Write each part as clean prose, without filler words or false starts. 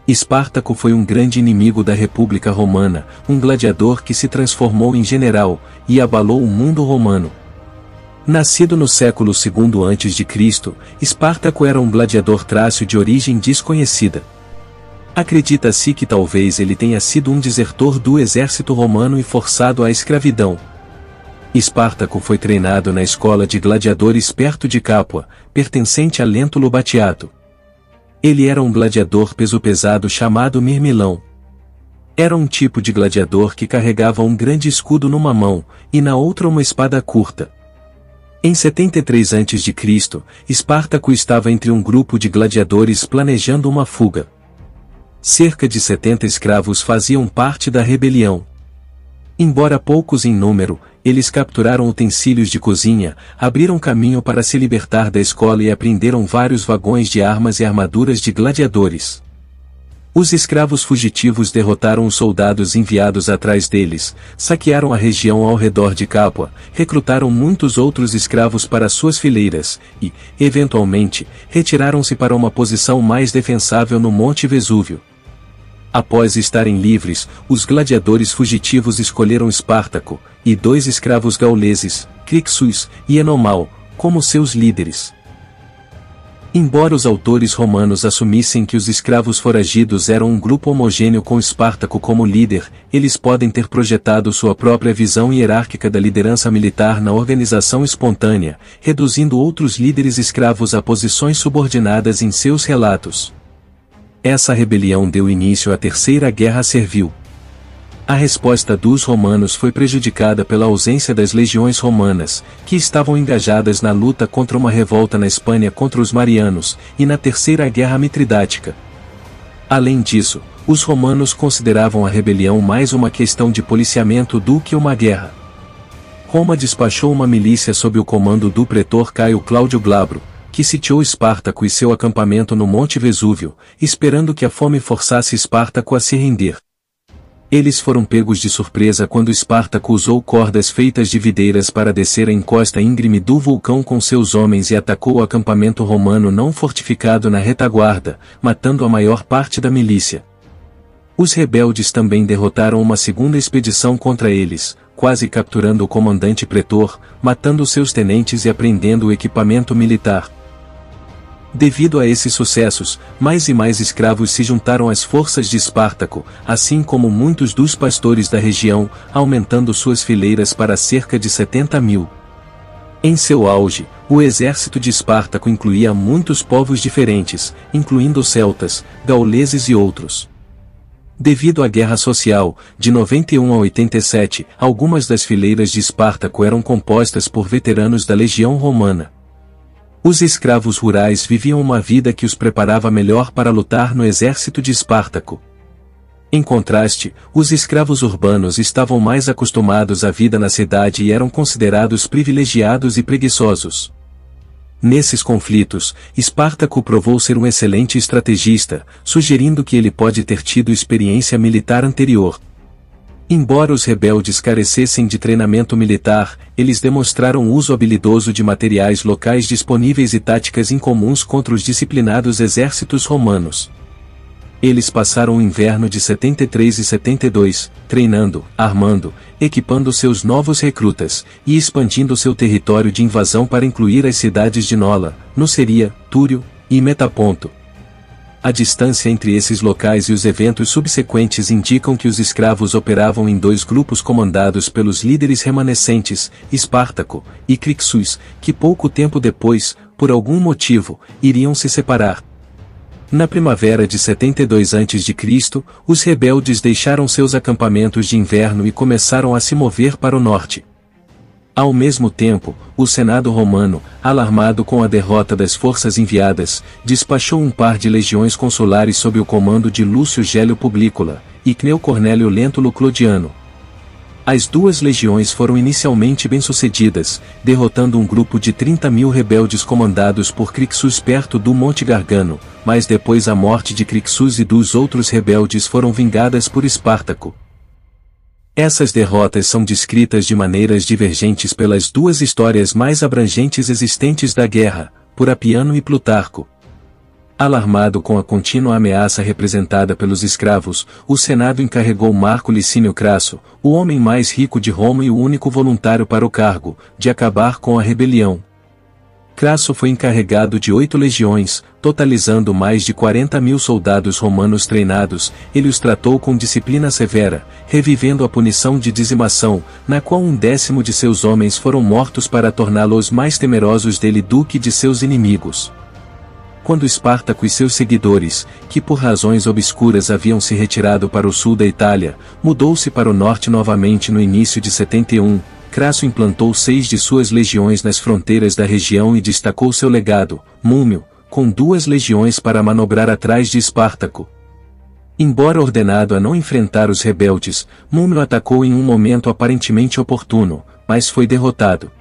Espartaco foi um grande inimigo da República Romana, um gladiador que se transformou em general, e abalou o mundo romano. Nascido no século II a.C., Espartaco era um gladiador trácio de origem desconhecida. Acredita-se que talvez ele tenha sido um desertor do exército romano e forçado à escravidão. Espartaco foi treinado na escola de gladiadores perto de Capua, pertencente a Lentulus Batiato. Ele era um gladiador peso-pesado chamado Mirmilão. Era um tipo de gladiador que carregava um grande escudo numa mão, e na outra uma espada curta. Em 73 a.C., Espartaco estava entre um grupo de gladiadores planejando uma fuga. Cerca de 70 escravos faziam parte da rebelião. Embora poucos em número, eles capturaram utensílios de cozinha, abriram caminho para se libertar da escola e apreenderam vários vagões de armas e armaduras de gladiadores. Os escravos fugitivos derrotaram os soldados enviados atrás deles, saquearam a região ao redor de Capua, recrutaram muitos outros escravos para suas fileiras, e, eventualmente, retiraram-se para uma posição mais defensável no Monte Vesúvio. Após estarem livres, os gladiadores fugitivos escolheram Espartaco, e 2 escravos gauleses, Crixus e Enomal, como seus líderes. Embora os autores romanos assumissem que os escravos foragidos eram um grupo homogêneo com Espartaco como líder, eles podem ter projetado sua própria visão hierárquica da liderança militar na organização espontânea, reduzindo outros líderes escravos a posições subordinadas em seus relatos. Essa rebelião deu início à Terceira Guerra Servil. A resposta dos romanos foi prejudicada pela ausência das legiões romanas, que estavam engajadas na luta contra uma revolta na Espanha contra os Marianos, e na Terceira Guerra Mitridática. Além disso, os romanos consideravam a rebelião mais uma questão de policiamento do que uma guerra. Roma despachou uma milícia sob o comando do pretor Caio Cláudio Glabro, que sitiou Espartaco e seu acampamento no Monte Vesúvio, esperando que a fome forçasse Espartaco a se render. Eles foram pegos de surpresa quando Espartaco usou cordas feitas de videiras para descer a encosta íngreme do vulcão com seus homens e atacou o acampamento romano não fortificado na retaguarda, matando a maior parte da milícia. Os rebeldes também derrotaram uma segunda expedição contra eles, quase capturando o comandante pretor, matando seus tenentes e apreendendo o equipamento militar. Devido a esses sucessos, mais e mais escravos se juntaram às forças de Espartaco, assim como muitos dos pastores da região, aumentando suas fileiras para cerca de 70.000. Em seu auge, o exército de Espartaco incluía muitos povos diferentes, incluindo celtas, gauleses e outros. Devido à guerra social, de 91 a 87, algumas das fileiras de Espartaco eram compostas por veteranos da legião romana. Os escravos rurais viviam uma vida que os preparava melhor para lutar no exército de Espartaco. Em contraste, os escravos urbanos estavam mais acostumados à vida na cidade e eram considerados privilegiados e preguiçosos. Nesses conflitos, Espartaco provou ser um excelente estrategista, sugerindo que ele pode ter tido experiência militar anterior. Embora os rebeldes carecessem de treinamento militar, eles demonstraram uso habilidoso de materiais locais disponíveis e táticas incomuns contra os disciplinados exércitos romanos. Eles passaram o inverno de 73 e 72, treinando, armando, equipando seus novos recrutas, e expandindo seu território de invasão para incluir as cidades de Nola, Nuceria, Túrio e Metaponto. A distância entre esses locais e os eventos subsequentes indicam que os escravos operavam em 2 grupos comandados pelos líderes remanescentes, Espartaco e Crixus, que pouco tempo depois, por algum motivo, iriam se separar. Na primavera de 72 a.C., os rebeldes deixaram seus acampamentos de inverno e começaram a se mover para o norte. Ao mesmo tempo, o Senado romano, alarmado com a derrota das forças enviadas, despachou um par de legiões consulares sob o comando de Lúcio Gélio Publícola e Cneo Cornélio Lentulus Clodiano. As 2 legiões foram inicialmente bem-sucedidas, derrotando um grupo de 30.000 rebeldes comandados por Crixus perto do Monte Gargano, mas depois a morte de Crixus e dos outros rebeldes foram vingadas por Espartaco. Essas derrotas são descritas de maneiras divergentes pelas 2 histórias mais abrangentes existentes da guerra, por Apiano e Plutarco. Alarmado com a contínua ameaça representada pelos escravos, o Senado encarregou Marco Licínio Crasso, o homem mais rico de Roma e o único voluntário para o cargo, de acabar com a rebelião. Crasso foi encarregado de 8 legiões, totalizando mais de 40.000 soldados romanos treinados. Ele os tratou com disciplina severa, revivendo a punição de dizimação, na qual 1/10 de seus homens foram mortos para torná-los mais temerosos dele do que de seus inimigos. Quando Espartaco e seus seguidores, que por razões obscuras haviam se retirado para o sul da Itália, mudou-se para o norte novamente no início de 71, Crasso implantou 6 de suas legiões nas fronteiras da região e destacou seu legado, Múmio, com 2 legiões para manobrar atrás de Espartaco. Embora ordenado a não enfrentar os rebeldes, Múmio atacou em um momento aparentemente oportuno, mas foi derrotado.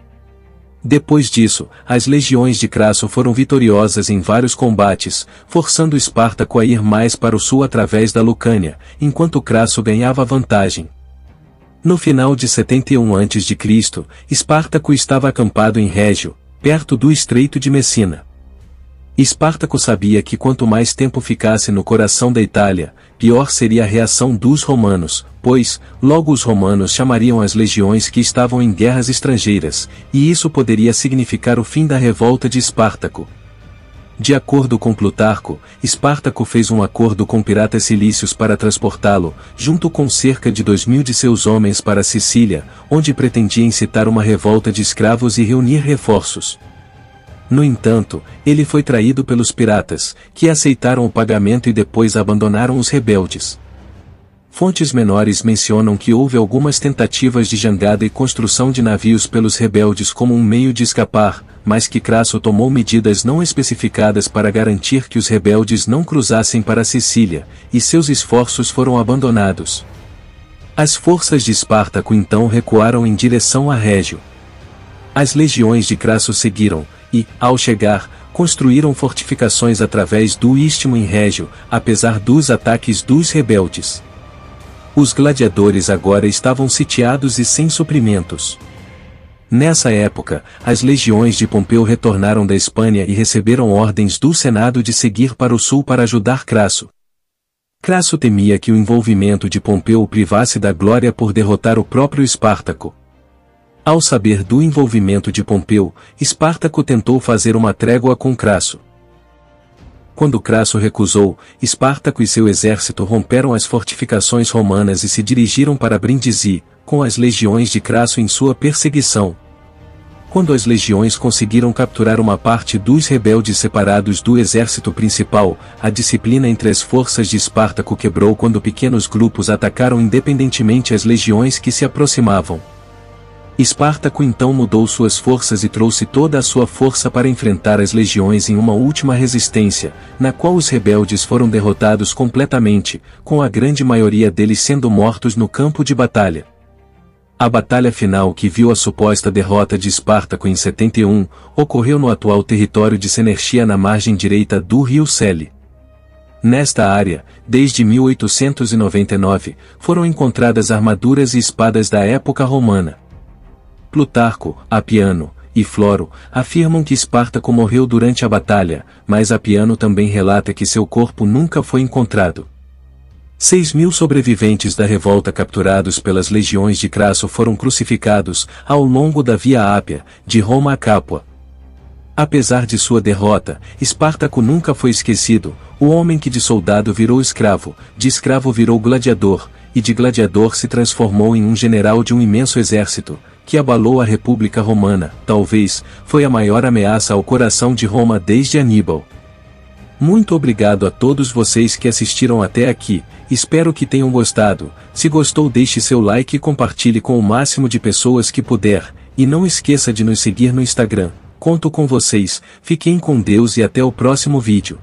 Depois disso, as legiões de Crasso foram vitoriosas em vários combates, forçando Espartaco a ir mais para o sul através da Lucânia, enquanto Crasso ganhava vantagem. No final de 71 a.C., Espartaco estava acampado em Régio, perto do Estreito de Messina. Espartaco sabia que quanto mais tempo ficasse no coração da Itália, pior seria a reação dos romanos, pois, logo os romanos chamariam as legiões que estavam em guerras estrangeiras, e isso poderia significar o fim da revolta de Espartaco. De acordo com Plutarco, Espartaco fez um acordo com piratas cilícios para transportá-lo, junto com cerca de 2.000 de seus homens para Sicília, onde pretendia incitar uma revolta de escravos e reunir reforços. No entanto, ele foi traído pelos piratas, que aceitaram o pagamento e depois abandonaram os rebeldes. Fontes menores mencionam que houve algumas tentativas de jangada e construção de navios pelos rebeldes como um meio de escapar, mas que Crasso tomou medidas não especificadas para garantir que os rebeldes não cruzassem para a Sicília, e seus esforços foram abandonados. As forças de Espartaco então recuaram em direção a Régio. As legiões de Crasso seguiram, e, ao chegar, construíram fortificações através do istmo em Régio, apesar dos ataques dos rebeldes. Os gladiadores agora estavam sitiados e sem suprimentos. Nessa época, as legiões de Pompeu retornaram da Espanha e receberam ordens do Senado de seguir para o sul para ajudar Crasso. Crasso temia que o envolvimento de Pompeu o privasse da glória por derrotar o próprio Espartaco. Ao saber do envolvimento de Pompeu, Espartaco tentou fazer uma trégua com Crasso. Quando Crasso recusou, Espartaco e seu exército romperam as fortificações romanas e se dirigiram para Brindisi, com as legiões de Crasso em sua perseguição. Quando as legiões conseguiram capturar uma parte dos rebeldes separados do exército principal, a disciplina entre as forças de Espartaco quebrou quando pequenos grupos atacaram independentemente as legiões que se aproximavam. Espartaco então mudou suas forças e trouxe toda a sua força para enfrentar as legiões em uma última resistência, na qual os rebeldes foram derrotados completamente, com a grande maioria deles sendo mortos no campo de batalha. A batalha final que viu a suposta derrota de Espartaco em 71, ocorreu no atual território de Senerchia na margem direita do rio Sele. Nesta área, desde 1899, foram encontradas armaduras e espadas da época romana. Plutarco, Apiano e Floro afirmam que Espartaco morreu durante a batalha, mas Apiano também relata que seu corpo nunca foi encontrado. 6.000 sobreviventes da revolta capturados pelas legiões de Crasso foram crucificados ao longo da Via Ápia, de Roma a Capua. Apesar de sua derrota, Espartaco nunca foi esquecido. O homem que de soldado virou escravo, de escravo virou gladiador, e de gladiador se transformou em um general de um imenso exército, que abalou a República Romana. Talvez, foi a maior ameaça ao coração de Roma desde Aníbal. Muito obrigado a todos vocês que assistiram até aqui, espero que tenham gostado. Se gostou, deixe seu like e compartilhe com o máximo de pessoas que puder, e não esqueça de nos seguir no Instagram. Conto com vocês, fiquem com Deus e até o próximo vídeo.